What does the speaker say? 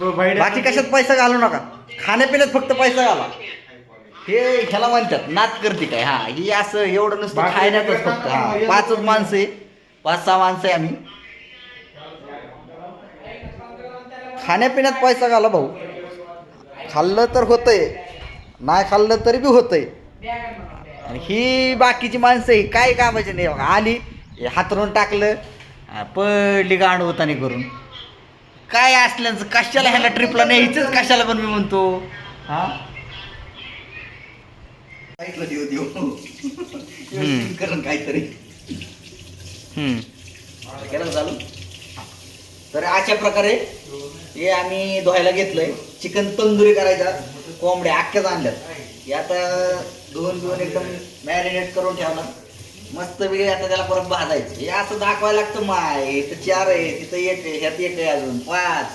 बाकी कशात पैसा घालू नका, खाण्यापिण्यात फक्त पैसा घाला. हे ह्याला म्हणतात नात करते काय. हा ही असं एवढं नुसतं खाण्यातच फक्त. हा 5च माणसं आहे, 5-6 माणसं आहे आम्ही. खाण्यापिण्यात पैसा घाला भाऊ. खाल्लं तर होतंय, नाही खाल्लं तरी बी होतंय. आणि ही बाकीची माणसं ही काय कामाची नाही बघा. आली हातरून टाकलं, पडली गांड होतानी करून. काय असल्याचं कशाला ह्याला ट्रिपला न्यायचंच कशाला पण मी म्हणतो. हा ऐकलं देऊ देऊ करून काहीतरी केलं चालू. तर अशा प्रकारे हे आम्ही धुवायला घेतलंय. चिकन तंदुरी करायचा, कोंबड्या अख्ख्याच आणल्यात. हे आता धुवून एकदम मॅरिनेट करून ठेवणार मस्त वेगळे. आता त्याला परत भाजायचं. हे असं दाखवायला लागतं. माय इथं 4 आहे, तिथं 1 आहे, ह्यात 1 आहे, अजून 5.